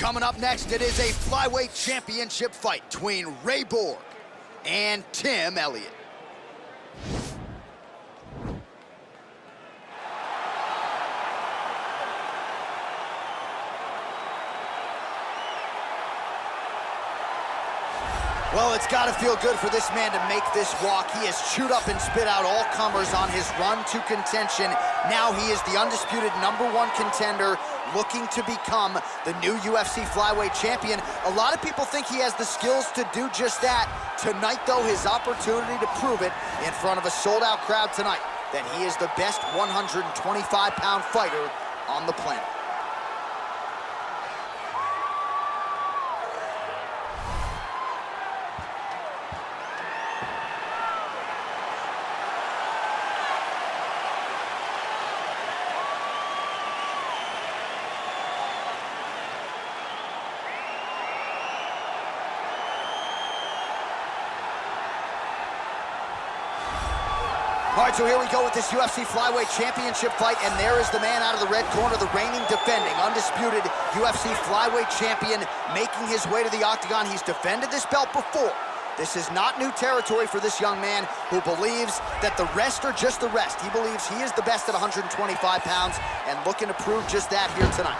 Coming up next, it is a flyweight championship fight between Borg and Elliott. Well, it's got to feel good for this man to make this walk. He has chewed up and spit out all comers on his run to contention. Now he is the undisputed #1 contender, looking to become the new UFC flyweight champion. A lot of people think he has the skills to do just that. Tonight, though, his opportunity to prove it in front of a sold-out crowd tonight, that he is the best 125-pound fighter on the planet. All right, so here we go with this UFC flyweight championship fight, and there is the man out of the red corner, the reigning, defending, undisputed UFC flyweight champion, making his way to the octagon. He's defended this belt before. This is not new territory for this young man who believes that the rest are just the rest. He believes he is the best at 125 pounds and looking to prove just that here tonight.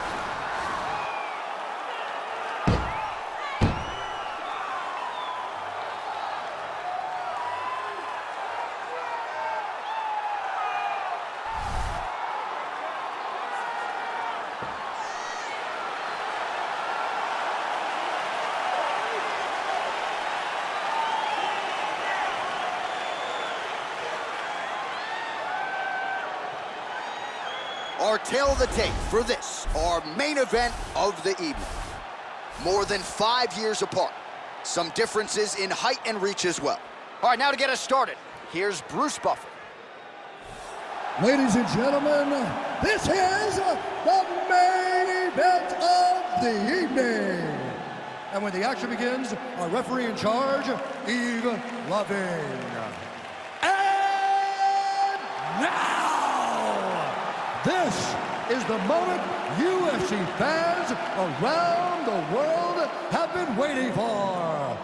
Our tale of the tape for this, our main event of the evening. More than 5 years apart. Some differences in height and reach as well. All right, now to get us started, here's Bruce Buffer. Ladies and gentlemen, this is the main event of the evening. And when the action begins, our referee in charge, Eve Loving. And now, this is the moment UFC fans around the world have been waiting for.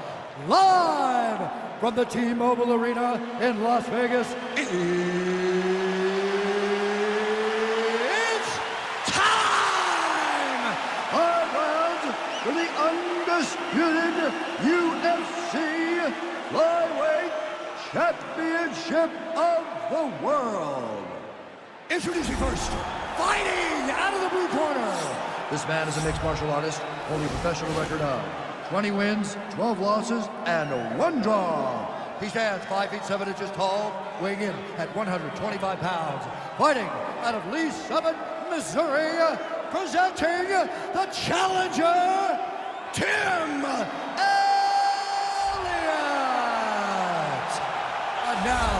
Live from the T-Mobile Arena in Las Vegas, it's time! 5 rounds for the undisputed UFC Flyweight Championship of the world. Introducing first, fighting out of the blue corner. This man is a mixed martial artist, holding a professional record of 20 wins, 12 losses, and 1 draw. He stands 5 feet 7 inches tall, weighing in at 125 pounds. Fighting out of Lee Summit, Missouri, presenting the challenger, Tim Elliott. And now,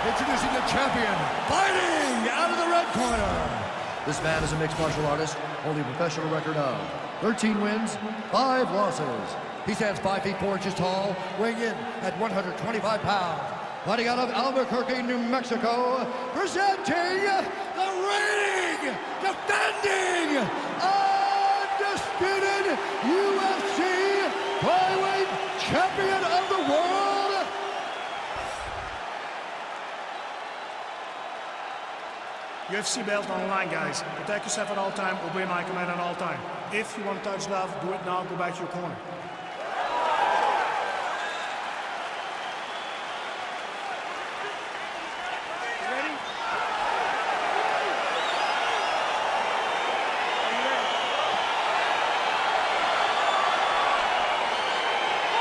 introducing the champion, fighting out of the red corner. This man is a mixed martial artist, holding a professional record of 13 wins, 5 losses. He stands 5 feet 4 inches tall, weighing in at 125 pounds. Fighting out of Albuquerque, New Mexico, presenting the reigning, defending, undisputed UFC flyweight champion of the world, UFC belt on the line, guys. Protect yourself at all time, obey my command at all time. If you want to touch love, do it now, go back to your corner. You ready?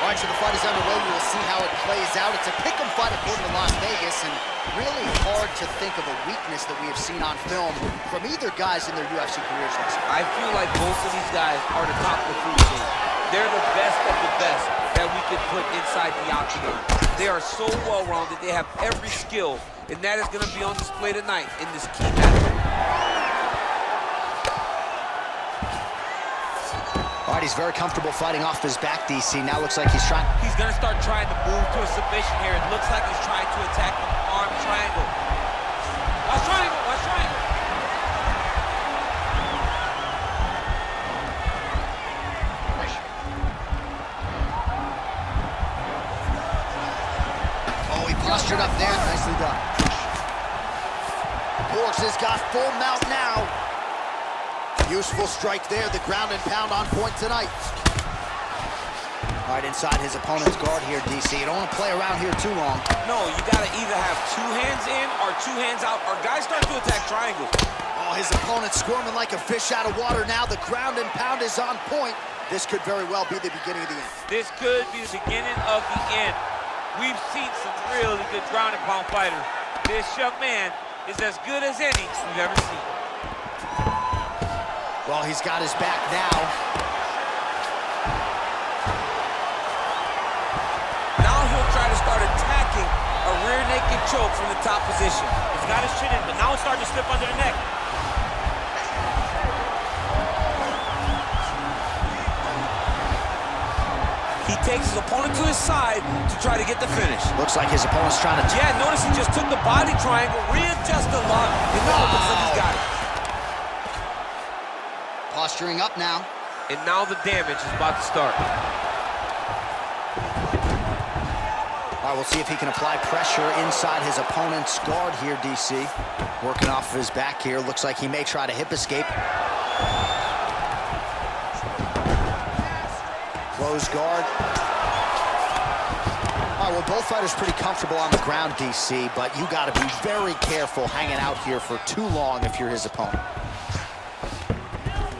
All right, so the fight is underway. We will see how it plays out. It's a pick'em fight according to Las Vegas, and really hard to think of a weakness that we have seen on film from either guys in their UFC careers thus far. I feel like both of these guys are the top of the food chain. They're the best of the best that we could put inside the octagon. They are so well-rounded. They have every skill, and that is going to be on display tonight in this key matchup. All right, he's very comfortable fighting off his back, DC. Now looks like he's trying. He's going to start trying to move to a submission here. It looks like he's trying to attack from arm triangle. Watch triangle, watch triangle. Pressured up there, nicely done. Borg has got full mount now. Useful strike there, the ground and pound on point tonight. All right, inside his opponent's guard here, DC. You don't want to play around here too long. No, you gotta either have 2 hands in or 2 hands out, or guys start to attack triangles. Oh, his opponent's squirming like a fish out of water now. The ground and pound is on point. This could very well be the beginning of the end. This could be the beginning of the end. We've seen some really good ground and pound fighters. This young man is as good as any we've ever seen. Well, he's got his back now. Now he'll try to start attacking a rear naked choke from the top position. He's got his chin in, but now it's starting to slip under the neck. He takes his opponent to his side to try to get the finish. Looks like his opponent's trying to... Yeah, notice he just took the body triangle, readjust the lock, and now it looks like he's got it. Posturing up now. And now the damage is about to start. All right, we'll see if he can apply pressure inside his opponent's guard here, DC. Working off of his back here. Looks like he may try to hip escape. Close guard. All right, well, both fighters pretty comfortable on the ground, DC, but you got to be very careful hanging out here for too long if you're his opponent.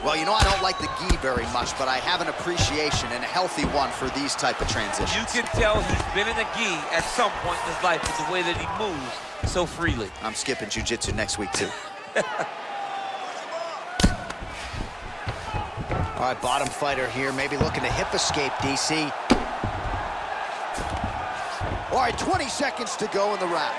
Well, you know, I don't like the gi very much, but I have an appreciation, and a healthy one, for these type of transitions. You can tell he's been in the gi at some point in his life with the way that he moves so freely. I'm skipping jiu-jitsu next week, too. All right, bottom fighter here, maybe looking to hip escape, DC. All right, 20 seconds to go in the round.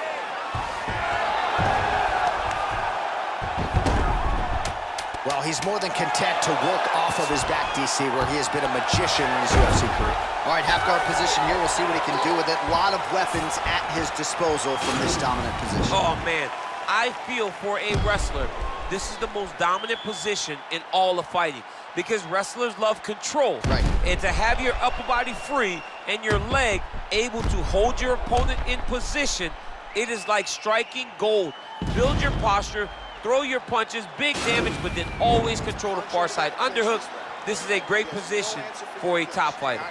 Well, he's more than content to work off of his back, DC, where he has been a magician in his UFC career. All right, half guard position here. We'll see what he can do with it. A lot of weapons at his disposal from this dominant position. Oh, man. I feel for a wrestler, this is the most dominant position in all of fighting, because wrestlers love control. Right. And to have your upper body free and your leg able to hold your opponent in position, it is like striking gold. Build your posture, throw your punches, big damage, but then always control the far side underhooks. This is a great position for a top fighter.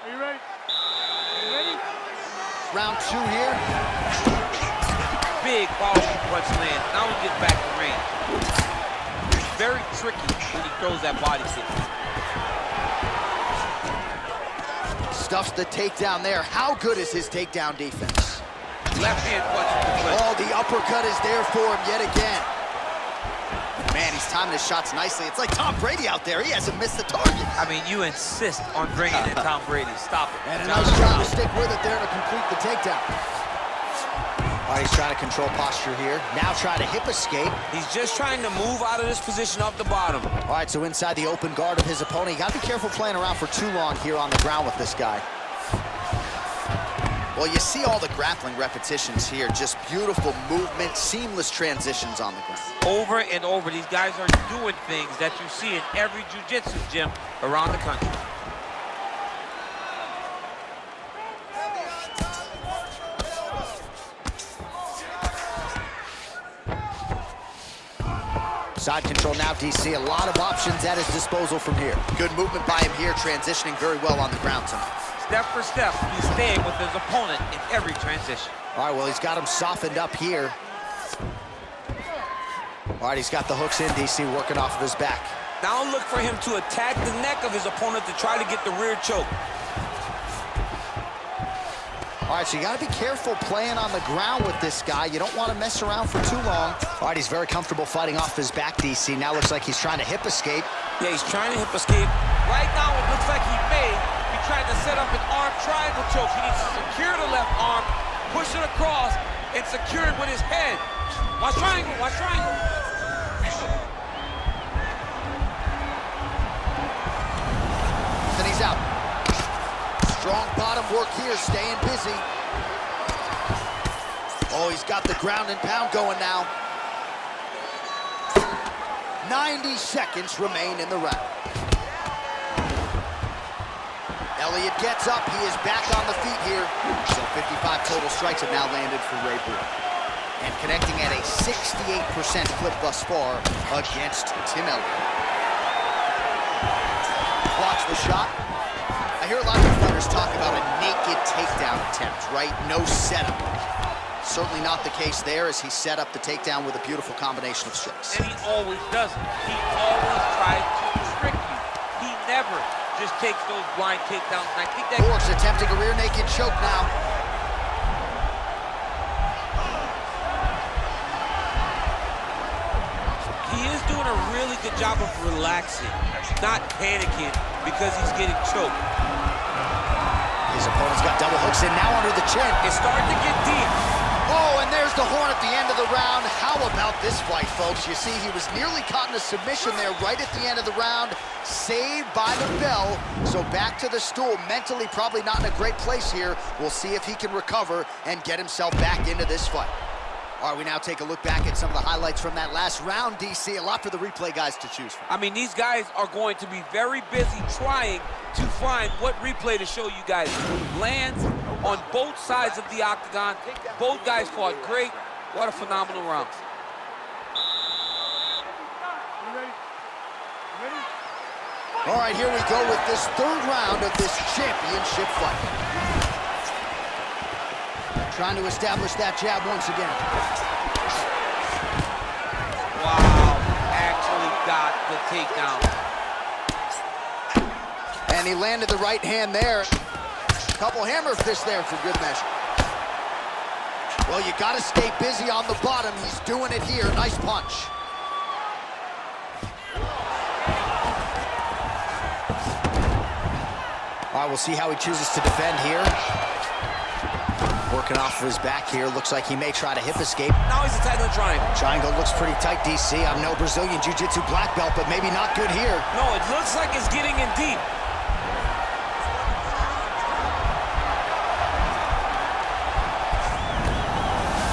Are you ready? Are you ready? Round 2 here. Big powerful punch land. Now he gets back in range. Very tricky when he throws that body kick. Stuffs the takedown there. How good is his takedown defense? Left hand punch with the flip. Oh, the uppercut is there for him yet again. Man, he's timing his shots nicely. It's like Tom Brady out there. He hasn't missed the target. I mean, you insist on bringing in Tom Brady. Stop it. And a nice job to stick with it there to complete the takedown. All right, he's trying to control posture here. Now trying to hip escape. He's just trying to move out of this position off the bottom. All right, so inside the open guard of his opponent. You got to be careful playing around for too long here on the ground with this guy. Well, you see all the grappling repetitions here. Just beautiful movement, seamless transitions on the ground. Over and over, these guys are doing things that you see in every jiu-jitsu gym around the country. Side control now, DC. A lot of options at his disposal from here. Good movement by him here, transitioning very well on the ground tonight. Step for step, he's staying with his opponent in every transition. All right, well, he's got him softened up here. All right, he's got the hooks in, DC, working off of his back. Now look for him to attack the neck of his opponent to try to get the rear choke. All right, so you got to be careful playing on the ground with this guy. You don't want to mess around for too long. All right, he's very comfortable fighting off his back, DC. Now looks like he's trying to hip escape. Yeah, he's trying to hip escape. Right now, it looks like he may be trying to set up an arm triangle choke. He needs to secure the left arm, push it across, and secure it with his head. Watch triangle, watch triangle. Then he's out. Strong bottom work here, staying busy. Oh, he's got the ground and pound going now. 90 seconds remain in the round. Elliott gets up. He is back on the feet here. So 55 total strikes have now landed for Ray Borg. And connecting at a 68% clip thus far against Tim Elliott. Blocks the shot. I hear a lot of fighters talk about a naked takedown attempt, right? No setup. Certainly not the case there, as he set up the takedown with a beautiful combination of strikes. And he always does it. He always tries to trick you. He never just takes those blind takedowns. And I think that Borg's attempting a rear naked choke now. he is doing a really good job of relaxing, not panicking because he's getting choked. His opponent's got double hooks in, now under the chin. It's starting to get deep. Oh, and there's the horn at the end of the round. How about this fight, folks? You see, he was nearly caught in a submission there right at the end of the round. Saved by the bell. So back to the stool. Mentally probably not in a great place here. We'll see if he can recover and get himself back into this fight. All right, we now take a look back at some of the highlights from that last round, DC. A lot for the replay guys to choose from. I mean, these guys are going to be very busy trying to find what replay to show you guys. Lands on both sides of the octagon. Both guys fought great. What a phenomenal round. All right, here we go with this third round of this championship fight. Trying to establish that jab once again. Wow, actually got the takedown. And he landed the right hand there. Couple hammer fists there for good measure. Well, you gotta stay busy on the bottom. He's doing it here. Nice punch. All right, we'll see how he chooses to defend here. Working off of his back here. Looks like he may try to hip escape. Now he's attacking the triangle. Triangle looks pretty tight, DC. I'm no Brazilian Jiu-Jitsu black belt, but maybe not good here. No, it looks like it's getting in deep.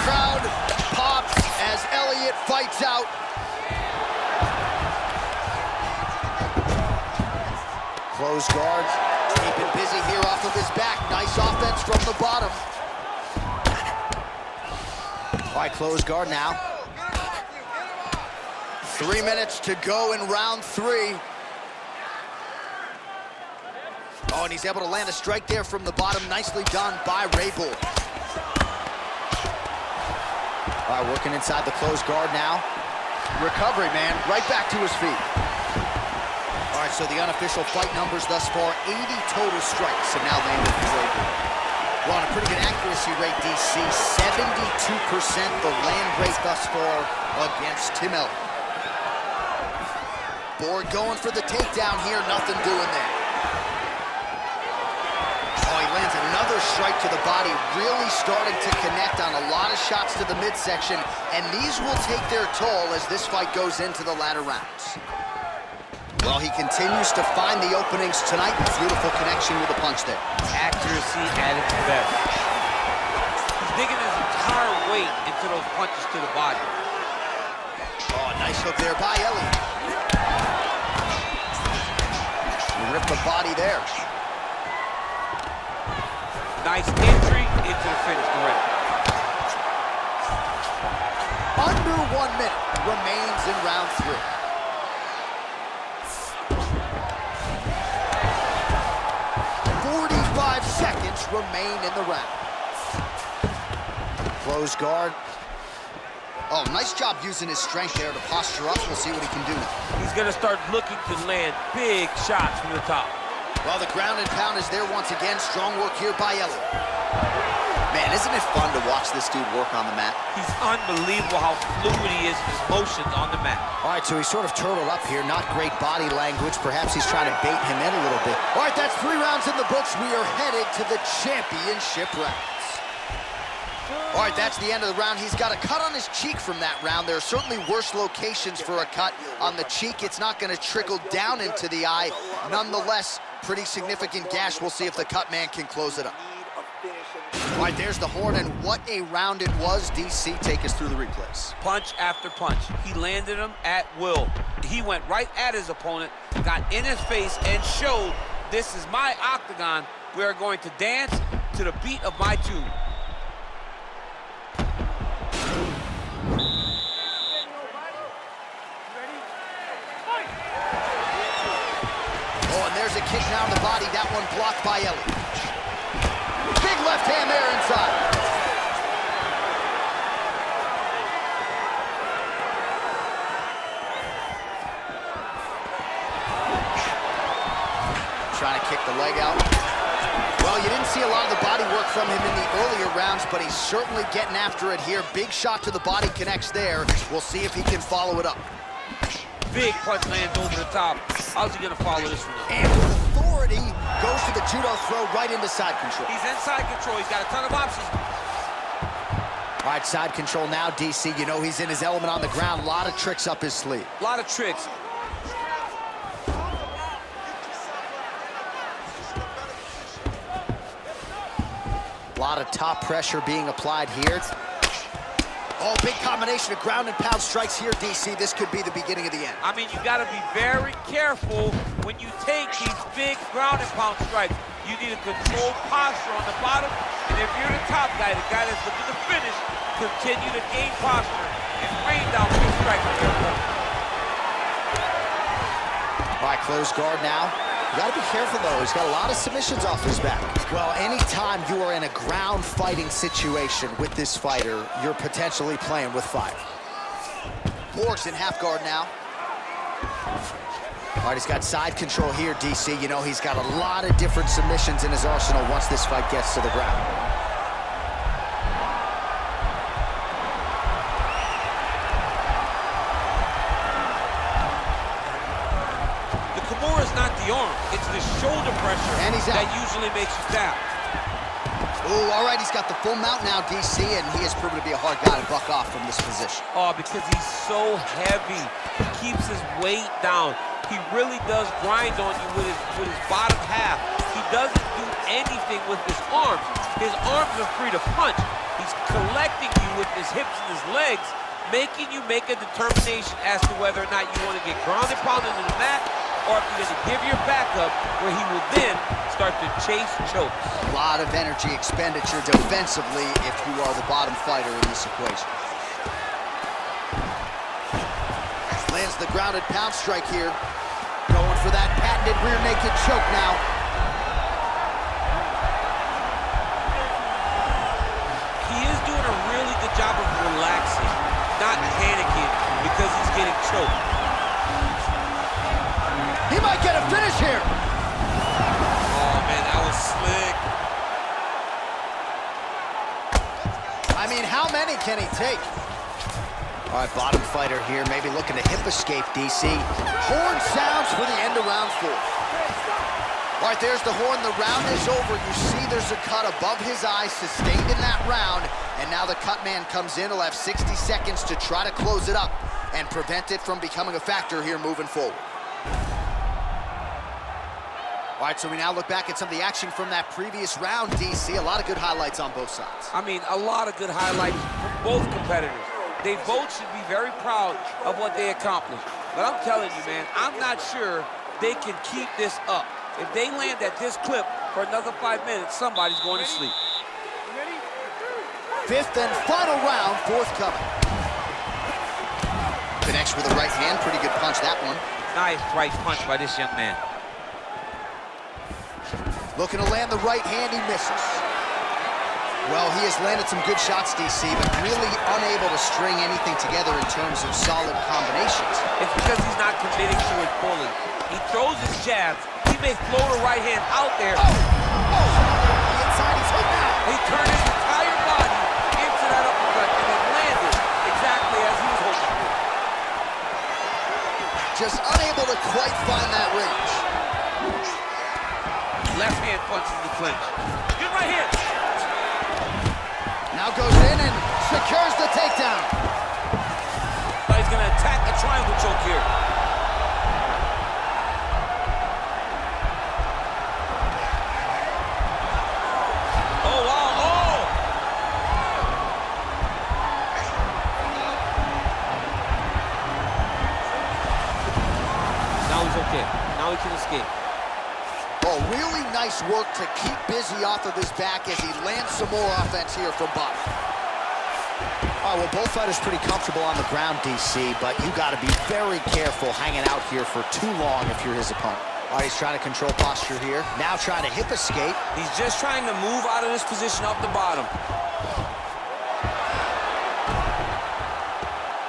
Crowd pops as Elliott fights out. Close guard, keeping busy here off of his back. Nice offense from the bottom. All right, close guard now. 3 minutes to go in round 3. Oh, and he's able to land a strike there from the bottom. Nicely done by Ray Borg. All right, working inside the closed guard now. Recovery, man, right back to his feet. All right, so the unofficial fight numbers thus far, 80 total strikes have now landed for Ray Borg. Well, on a pretty good accuracy rate, DC, 72% the land rate thus far against Tim Elliott. Borg going for the takedown here, nothing doing there. Oh, he lands another strike to the body, really starting to connect on a lot of shots to the midsection, and these will take their toll as this fight goes into the latter rounds. Well, he continues to find the openings tonight. Beautiful connection with the punch there. Accuracy at its best. He's digging his entire weight into those punches to the body. Oh, nice hook there by Elliott. Rip the body there. Nice entry into the finish, correct. Under 1 minute remains in round 3. Seconds remain in the round. Close guard. Oh, nice job using his strength there to posture up. We'll see what he can do now. He's gonna start looking to land big shots from the top. Well, the ground and pound is there once again. Strong work here by Elliott. Man, isn't it fun to watch this dude work on the mat? He's unbelievable how fluid he is in his motions on the mat. All right, so he's sort of turtled up here. Not great body language. Perhaps he's trying to bait him in a little bit. All right, that's 3 rounds in the books. We are headed to the championship rounds. All right, that's the end of the round. He's got a cut on his cheek from that round. There are certainly worse locations for a cut on the cheek. It's not going to trickle down into the eye. Nonetheless, pretty significant gash. We'll see if the cut man can close it up. All right, there's the horn, and what a round it was. DC, take us through the replays. Punch after punch. He landed him at will. He went right at his opponent, got in his face, and showed This is my octagon. We are going to dance to the beat of my tune. Oh, and there's a kick now in the body. That one blocked by Elliott. Big left hand there inside. Trying to kick the leg out. Well, you didn't see a lot of the body work from him in the earlier rounds, but he's certainly getting after it here. Big shot to the body connects there. We'll see if he can follow it up. Big punch lands over the top. How's he gonna follow this one up? And with authority, goes to the judo throw right into side control. He's in side control. He's got a ton of options. All right, side control now, DC. You know he's in his element on the ground. A lot of tricks up his sleeve. A lot of tricks. A lot of top pressure being applied here. Oh, big combination of ground and pound strikes here, DC. This could be the beginning of the end. I mean, you got to be very careful when you take these big ground and pound strikes. You need a controlled posture on the bottom, and if you're the top guy, the guy that's looking to finish, continue to gain posture and rain down big strikes on your opponent. All right, close guard now. You gotta be careful though, he's got a lot of submissions off his back. Well, anytime you are in a ground fighting situation with this fighter, you're potentially playing with fire. Borg's in half guard now. All right, he's got side control here, DC. You know, he's got a lot of different submissions in his arsenal once this fight gets to the ground. Not the arm, it's the shoulder pressure and he's that usually makes you tap. Oh, all right, he's got the full mount now, DC, and he has proven to be a hard guy to buck off from this position. Oh, because he's so heavy. He keeps his weight down. He really does grind on you with his bottom half. He doesn't do anything with his arms. His arms are free to punch. He's collecting you with his hips and his legs, making you make a determination as to whether or not you want to get grounded, pounded into the mat, or if you're going to give your back up, where he will then start to chase chokes. A lot of energy expenditure defensively if you are the bottom fighter in this equation. Lands the grounded pound strike here. Going for that patented rear naked choke now. He is doing a really good job of relaxing, not panicking because he's getting choked. He might get a finish here. Oh, man, that was slick. I mean, how many can he take? All right, bottom fighter here, maybe looking to hip escape, DC. Horn sounds for the end of round 4. All right, there's the horn. The round is over. You see there's a cut above his eye, sustained in that round. And now the cut man comes in. He'll have 60 seconds to try to close it up and prevent it from becoming a factor here moving forward. All right, so we now look back at some of the action from that previous round, DC. A lot of good highlights on both sides. I mean, a lot of good highlights from both competitors. They both should be very proud of what they accomplished. But I'm telling you, man, I'm not sure they can keep this up. If they land at this clip for another 5 minutes, somebody's going to sleep. Fifth and final round, fourth coming. Connects with the right hand, pretty good punch, that one. Nice right punch by this young man. Looking to land the right hand, he misses. Well, he has landed some good shots, DC, but really unable to string anything together in terms of solid combinations. It's because he's not committing to it fully. He throws his jabs. He may throw the right hand out there. Oh! The inside, he's hit now. He turned his entire body into that uppercut and then landed exactly as he was hoping for. Just unable to quite find that range. Left hand punches the clinch. Good right hand. Now goes in and secures the takedown. He's going to attack a triangle choke here. Oh, wow. Oh! Now he's okay. Now he can escape. Oh, nice work to keep busy off of his back as he lands some more offense here from Bob. Oh, well, both fighters pretty comfortable on the ground, DC, but you got to be very careful hanging out here for too long if you're his opponent. All right, he's trying to control posture here. Now trying to hip escape. He's just trying to move out of this position off the bottom.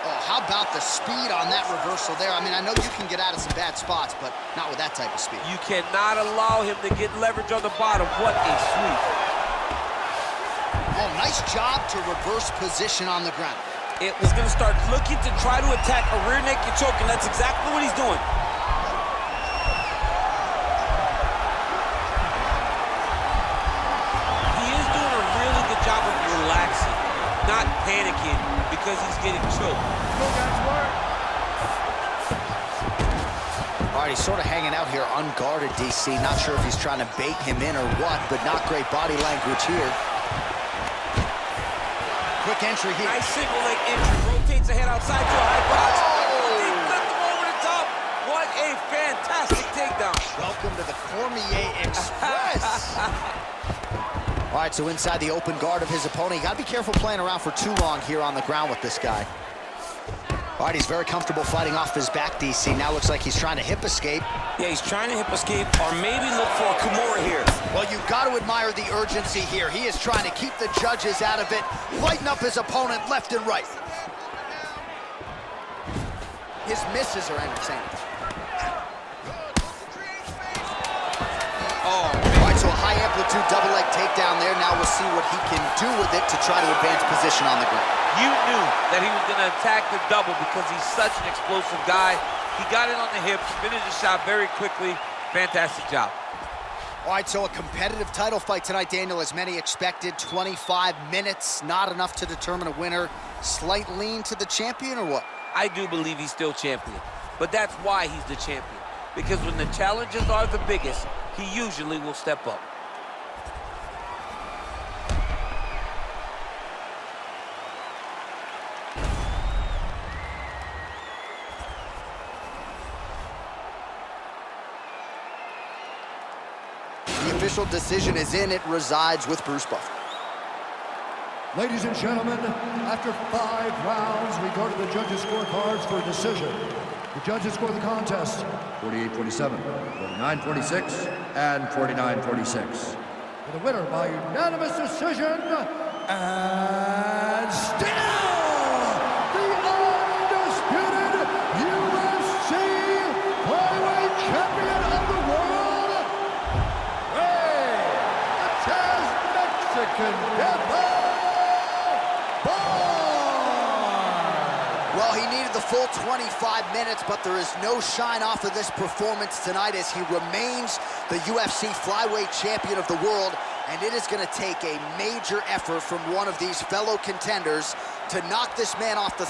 Oh, how about the speed on that reversal there? I mean, I know you can get out of some bad spots, but not with that type of speed. You cannot allow him to get leverage on the bottom. What a sweep. Oh, nice job to reverse position on the ground. It was going to start looking to try to attack a rear naked choke, and that's exactly what he's doing. He is doing a really good job of relaxing, not panicking because he's getting choked. All right, he's sort of hanging out here unguarded, DC. Not sure if he's trying to bait him in or what, but not great body language here. Quick entry here. Nice single leg entry. Rotates ahead outside to a high box. He flipped him over the top. What a fantastic takedown. Welcome to the Cormier Express. All right, so inside the open guard of his opponent. You got to be careful playing around for too long here on the ground with this guy. All right, he's very comfortable fighting off his back, DC. Now looks like he's trying to hip escape. Yeah, he's trying to hip escape or maybe look for a Kimura here. Well, you've got to admire the urgency here. He is trying to keep the judges out of it, lighten up his opponent left and right. His misses are entertaining. Oh, All right, so a high-amplitude double-leg takedown there. Now we'll see what he can do with it to try to advance position on the ground. you knew that he was going to attack the double because he's such an explosive guy. He got it on the hips, finished the shot very quickly. Fantastic job. All right, so a competitive title fight tonight, Daniel, as many expected. 25 minutes, not enough to determine a winner. Slight lean to the champion, or what? I do believe he's still champion, but that's why he's the champion. Because when the challenges are the biggest, he usually will step up. The official decision is in. It resides with Bruce Buffer. Ladies and gentlemen, after 5 rounds, we go to the judges' scorecards for a decision. The judges score the contest 48-47, 49-46, and 49-46. For the winner by unanimous decision, and still the undisputed UFC flyweight champion of the world, the Chaz Mexican Devil. Well, he needed the full 25 minutes, but there is no shine off of this performance tonight as he remains the UFC flyweight champion of the world, and it is going to take a major effort from one of these fellow contenders to knock this man off the